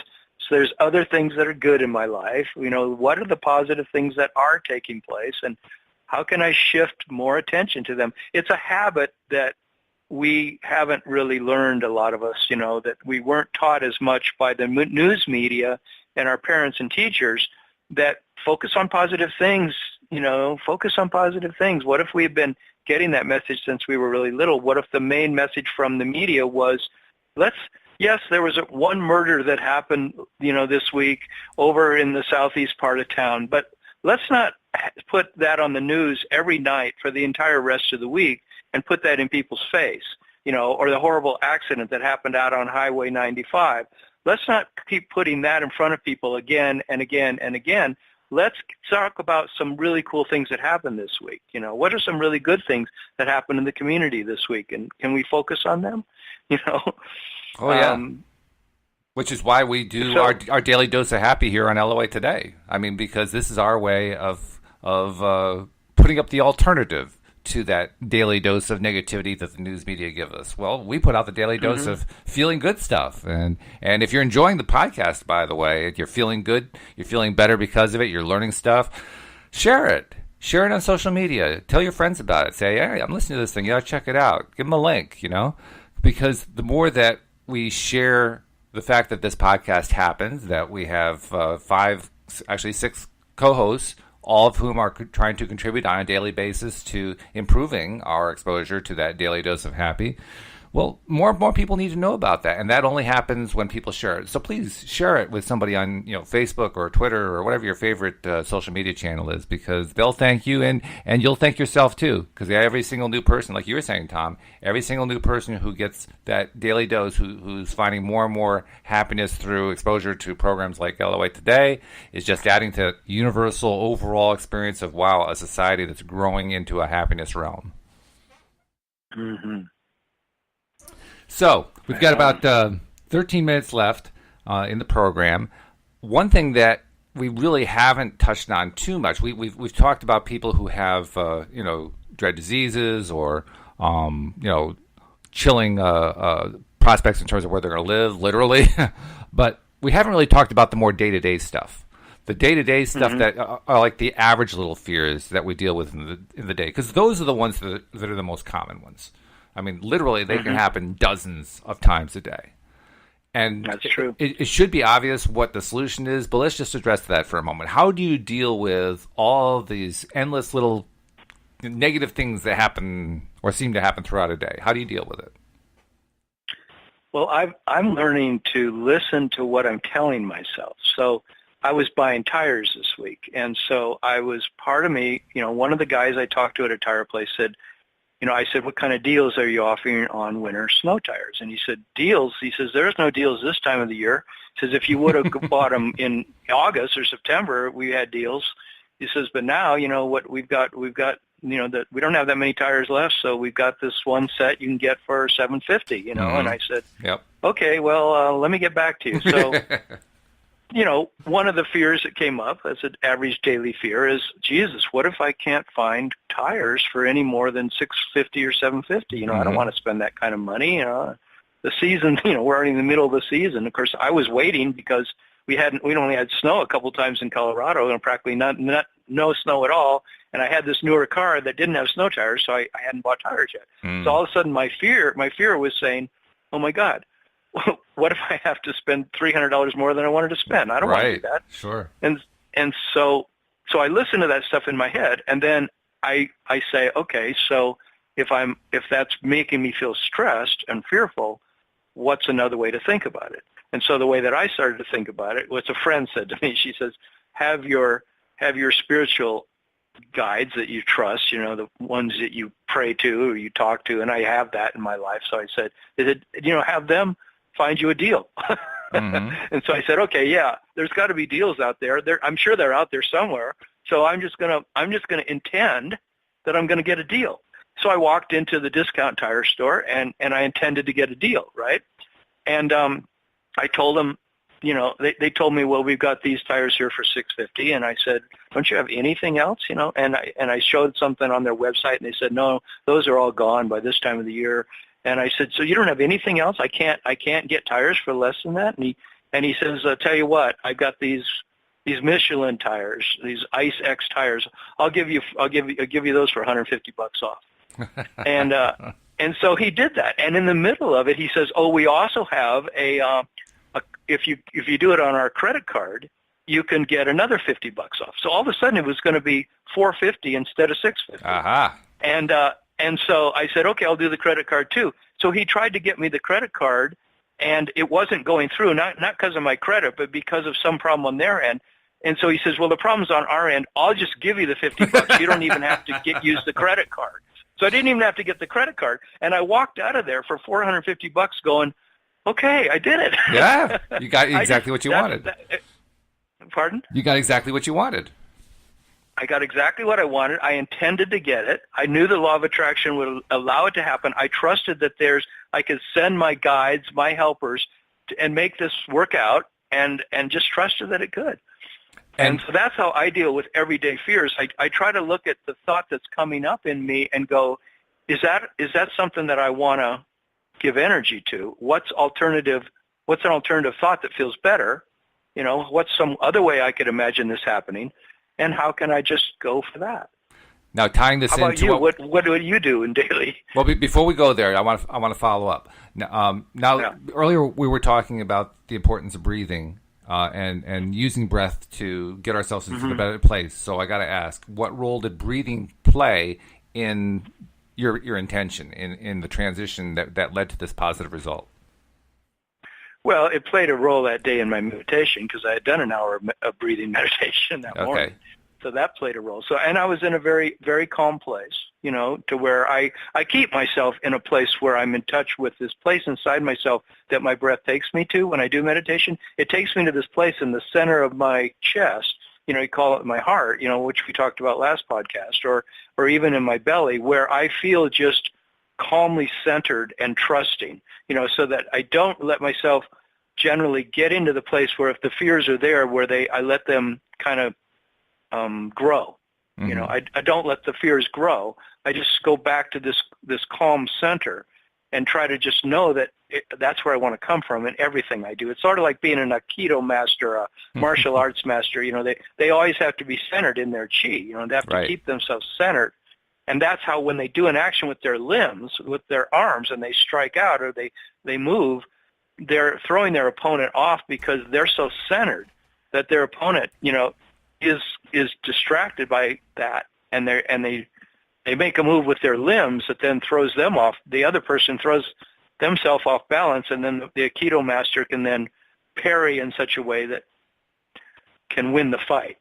other things that are good in my life. What are the positive things that are taking place, and how can I shift more attention to them? It's a habit that we haven't really learned, a lot of us, that we weren't taught as much by the news media and our parents and teachers, that focus on positive things, focus on positive things. What if we had been getting that message since we were really little? What if the main message from the media was, yes, there was one murder that happened, this week over in the southeast part of town, but let's not put that on the news every night for the entire rest of the week and put that in people's face, or the horrible accident that happened out on Highway 95. Let's not keep putting that in front of people again and again and again. Let's talk about some really cool things that happened this week. What are some really good things that happened in the community this week, and can we focus on them? Oh, yeah. Which is why we do our daily dose of happy here on LOA Today. I mean, because this is our way of putting up the alternative to that daily dose of negativity that the news media give us. Well, we put out the daily dose of feeling good stuff. And if you're enjoying the podcast, by the way, you're feeling good, you're feeling better because of it, you're learning stuff, share it. Share it on social media. Tell your friends about it. Say, hey, I'm listening to this thing. You got to check it out. Give them a link, because the more that we share the fact that this podcast happens, that we have 6 co-hosts, all of whom are trying to contribute on a daily basis to improving our exposure to that daily dose of happy. Well, more and more people need to know about that, and that only happens when people share it. So please share it with somebody on Facebook or Twitter or whatever your favorite social media channel is, because they'll thank you, and you'll thank yourself too, because every single new person, like you were saying, Tom, every single new person who gets that daily dose, who's finding more and more happiness through exposure to programs like LOA Today, is just adding to the universal overall experience of, wow, a society that's growing into a happiness realm. Mm-hmm. So we've got about 13 minutes left in the program. One thing that we really haven't touched on too much, we've talked about people who have dread diseases or chilling prospects in terms of where they're going to live, literally, but we haven't really talked about the more day-to-day stuff. The day-to-day stuff that are like the average little fears that we deal with in the day, because those are the ones that are the most common ones. I mean, literally, they can happen dozens of times a day. And that's true. It should be obvious what the solution is, but let's just address that for a moment. How do you deal with all these endless little negative things that happen or seem to happen throughout a day? How do you deal with it? Well, I'm learning to listen to what I'm telling myself. So I was buying tires this week, and so part of me, one of the guys I talked to at a tire place said, I said, what kind of deals are you offering on winter snow tires? And he said, deals? He says, there's no deals this time of the year. He says, if you would have bought them in August or September, we had deals. He says, but now, what we've got, that we don't have that many tires left, so we've got this one set you can get for $750, And I said, yep. Okay, well, let me get back to you. So, one of the fears that came up as an average daily fear is, Jesus, what if I can't find tires for any more than $650 or $750? I don't want to spend that kind of money. The season, we're already in the middle of the season. Of course, I was waiting because we only had snow a couple times in Colorado, and practically no snow at all. And I had this newer car that didn't have snow tires, so I hadn't bought tires yet. So all of a sudden, my fear was saying, oh my God, what if I have to spend $300 more than I wanted to spend? I don't want to do that. Sure. And so I listen to that stuff in my head, and then I say, okay, so if that's making me feel stressed and fearful, what's another way to think about it? And so the way that I started to think about it, what a friend said to me, she says, have your have your spiritual guides that you trust, the ones that you pray to or you talk to, and I have that in my life. So I said, have them find you a deal. Mm-hmm. And so I said, okay, yeah, there's got to be deals out there. I'm sure they're out there somewhere. So I'm just gonna intend that I'm gonna get a deal. So I walked into the discount tire store and I intended to get a deal, right? And I told them, they told me, well, we've got these tires here for $650, and I said, don't you have anything else, And I showed something on their website, and they said, no, those are all gone by this time of the year. And I said, so you don't have anything else? I can't get tires for less than that. And he says, I'll tell you what, I've got these Michelin tires, these Ice X tires. I'll give you those for $150 off. And so he did that. And in the middle of it, he says, oh, we also have if you do it on our credit card, you can get another $50 off. So all of a sudden it was going to be $450 instead of $650. Uh-huh. And so I said, okay, I'll do the credit card too. So he tried to get me the credit card, and it wasn't going through, not because of my credit, but because of some problem on their end. And so he says, well, the problem's on our end. I'll just give you the $50. You don't even have to use the credit card. So I didn't even have to get the credit card. And I walked out of there for $450 going, okay, I did it. Yeah, you got exactly what you wanted. Pardon? You got exactly what you wanted. I got exactly what I wanted. I intended to get it. I knew the law of attraction would allow it to happen. I trusted that I could send my guides, my helpers, and make this work out, and just trusted that it could. And so that's how I deal with everyday fears. I try to look at the thought that's coming up in me and go, is that something that I want to give energy to? What's an alternative thought that feels better? What's some other way I could imagine this happening? And how can I just go for that? Now, tying this into you? What do you do in daily? Well, before we go there, I want to follow up. Now, Earlier we were talking about the importance of breathing and using breath to get ourselves into a better place. So I got to ask, what role did breathing play in your intention in the transition that led to this positive result? Well, it played a role that day in my meditation because I had done an hour of breathing meditation that morning. So that played a role. So, and I was in a very, very calm place, to where I keep myself in a place where I'm in touch with this place inside myself that my breath takes me to when I do meditation. It takes me to this place in the center of my chest, you call it my heart, which we talked about last podcast, or even in my belly, where I feel just calmly centered and trusting, so that I don't let myself generally get into the place where if the fears are there, where I let them kind of grow. Mm-hmm. I don't let the fears grow. I just go back to this calm center and try to just know that that's where I want to come from in everything I do. It's sort of like being an Aikido master, a martial arts master. They always have to be centered in their chi. They have to keep themselves centered. And that's how when they do an action with their limbs, with their arms, and they strike out or they move, they're throwing their opponent off because they're so centered that their opponent, is distracted by that, and they make a move with their limbs that then throws them off. The other person throws themselves off balance, and then the Aikido master can then parry in such a way that can win the fight.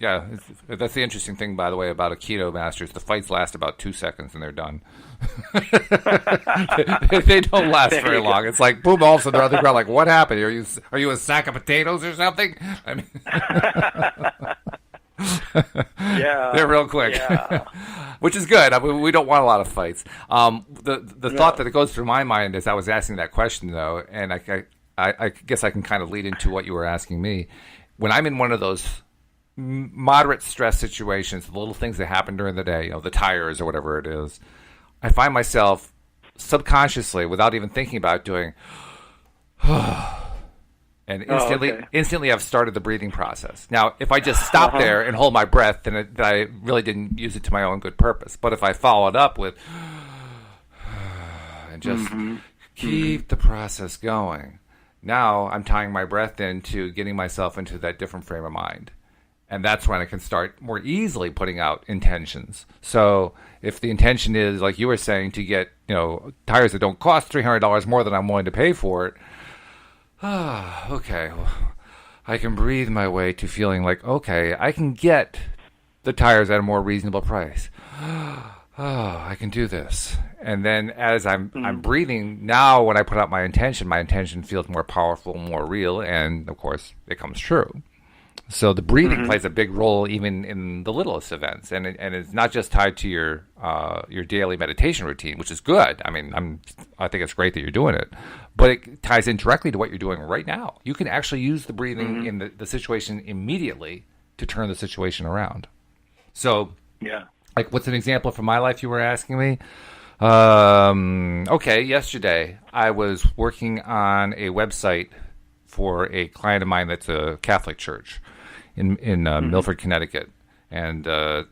Yeah, that's the interesting thing, by the way, about Aikido masters. The fights last about 2 seconds and they're done. They don't last very long. It's like, boom, all of a sudden they're on the ground like, what happened? Are you a sack of potatoes or something? I mean, yeah, they're real quick, which is good. I mean, we don't want a lot of fights. The thought that goes through my mind as I was asking that question, though, and I guess I can kind of lead into what you were asking me. When I'm in one of those moderate stress situations, the little things that happen during the day, the tires or whatever it is, I find myself subconsciously, without even thinking about it, doing, and instantly I've started the breathing process. Now, if I just stop there and hold my breath, then I really didn't use it to my own good purpose. But if I follow it up with, and just keep the process going, now I'm tying my breath into getting myself into that different frame of mind. And that's when I can start more easily putting out intentions. So if the intention is, like you were saying, to get tires that don't cost $300 more than I'm willing to pay for it, okay, well, I can breathe my way to feeling like, okay, I can get the tires at a more reasonable price. Oh, I can do this. And then as I'm breathing, now when I put out my intention feels more powerful, more real, and of course, it comes true. So the breathing plays a big role even in the littlest events, and it's not just tied to your daily meditation routine, which is good. I mean, I think it's great that you're doing it, but it ties in directly to what you're doing right now. You can actually use the breathing in the situation immediately to turn the situation around. So, like, what's an example from my life you were asking me? Okay, yesterday I was working on a website for a client of mine that's a Catholic church in Milford, Connecticut, and we have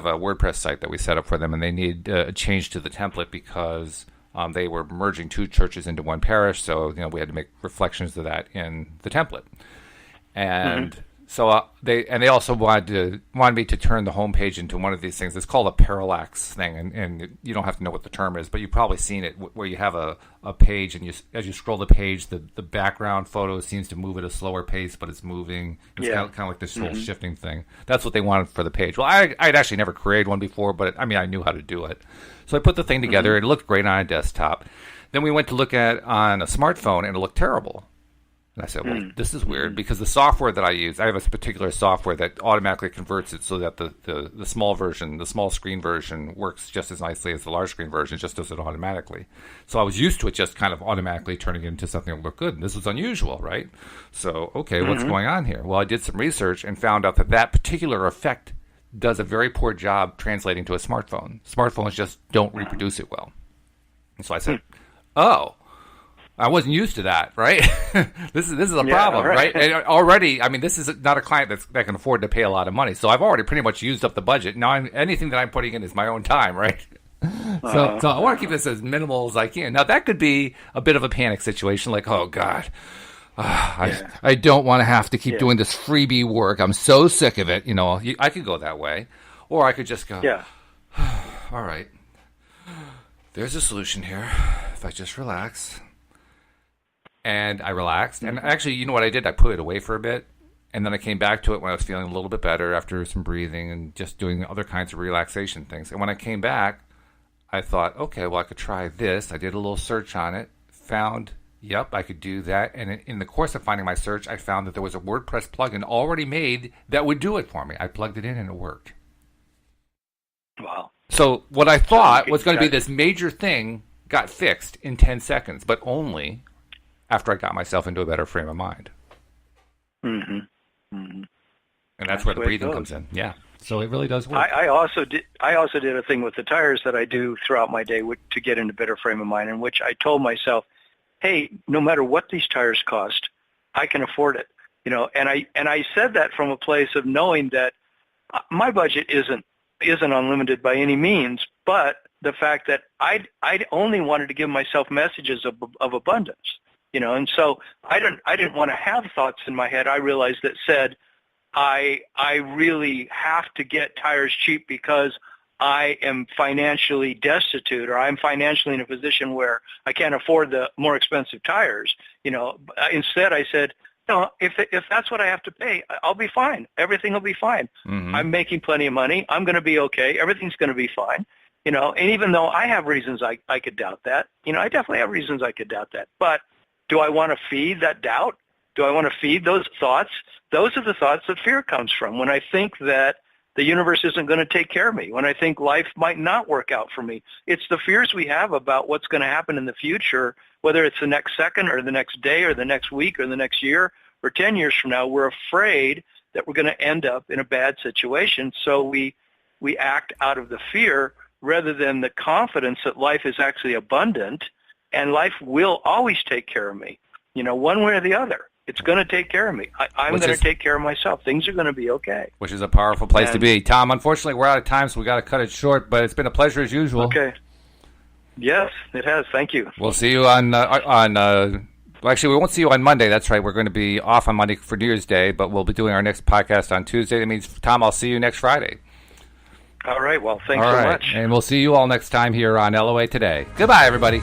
a WordPress site that we set up for them, and they need a change to the template because they were merging two churches into one parish, so we had to make reflections of that in the template, and. So they also wanted me to turn the homepage into one of these things. It's called a parallax thing, and you don't have to know what the term is, but you've probably seen it where you have a page, and as you scroll the page, the background photo seems to move at a slower pace, but it's moving. It's kind of like this whole shifting thing. That's what they wanted for the page. Well, I'd actually never created one before, but I knew how to do it. So I put the thing together. It looked great on a desktop. Then we went to look at it on a smartphone, and it looked terrible. And I said, well, this is weird because the software that I use, I have a particular software that automatically converts it so that the small version, the small screen version works just as nicely as the large screen version, just does it automatically. So I was used to it just kind of automatically turning it into something that looked good. And this was unusual, right? So, okay, what's going on here? Well, I did some research and found out that particular effect does a very poor job translating to a smartphone. Smartphones just don't reproduce it well. And so I said, I wasn't used to that, right? This is a problem, right? And already, this is not a client that can afford to pay a lot of money. So I've already pretty much used up the budget. Now anything that I'm putting in is my own time, right? So I want to keep this as minimal as I can. Now that could be a bit of a panic situation, like, oh God, I don't want to have to keep doing this freebie work. I'm so sick of it. I could go that way, or I could just go, all right, there's a solution here. If I just relax. And I relaxed. And actually, you know what I did? I put it away for a bit. And then I came back to it when I was feeling a little bit better after some breathing and just doing other kinds of relaxation things. And when I came back, I thought, okay, well, I could try this. I did a little search on it, found, I could do that. And in the course of finding my search, I found that there was a WordPress plugin already made that would do it for me. I plugged it in and it worked. Wow. So what I thought was going to be this major thing got fixed in 10 seconds, but only after I got myself into a better frame of mind. And that's where the breathing comes in. Yeah. So it really does work. I also did a thing with the tires that I do throughout my day to get into a better frame of mind, in which I told myself, hey, no matter what these tires cost, I can afford it. And I said that from a place of knowing that my budget isn't unlimited by any means, but the fact that I only wanted to give myself messages of abundance. And so I didn't want to have thoughts in my head. I realized that said, I really have to get tires cheap because I am financially destitute, or I'm financially in a position where I can't afford the more expensive tires. Instead I said, no, if that's what I have to pay, I'll be fine. Everything will be fine. I'm making plenty of money. I'm going to be okay. Everything's going to be fine. And even though I have reasons I could doubt that, I definitely have reasons I could doubt that, but do I want to feed that doubt? Do I want to feed those thoughts? Those are the thoughts that fear comes from. When I think that the universe isn't going to take care of me, when I think life might not work out for me, it's the fears we have about what's going to happen in the future, whether it's the next second or the next day or the next week or the next year or 10 years from now. We're afraid that we're going to end up in a bad situation, so we act out of the fear rather than the confidence that life is actually abundant and life will always take care of me, one way or the other. It's going to take care of me. I'm going to take care of myself. Things are going to be okay. Which is a powerful place to be. Tom, unfortunately, we're out of time, so we got to cut it short, but it's been a pleasure as usual. Okay. Yes, it has. Thank you. We'll see you actually, we won't see you on Monday. That's right. We're going to be off on Monday for New Year's Day, but we'll be doing our next podcast on Tuesday. That means, Tom, I'll see you next Friday. All right. Well, thanks so much. And we'll see you all next time here on LOA Today. Goodbye, everybody.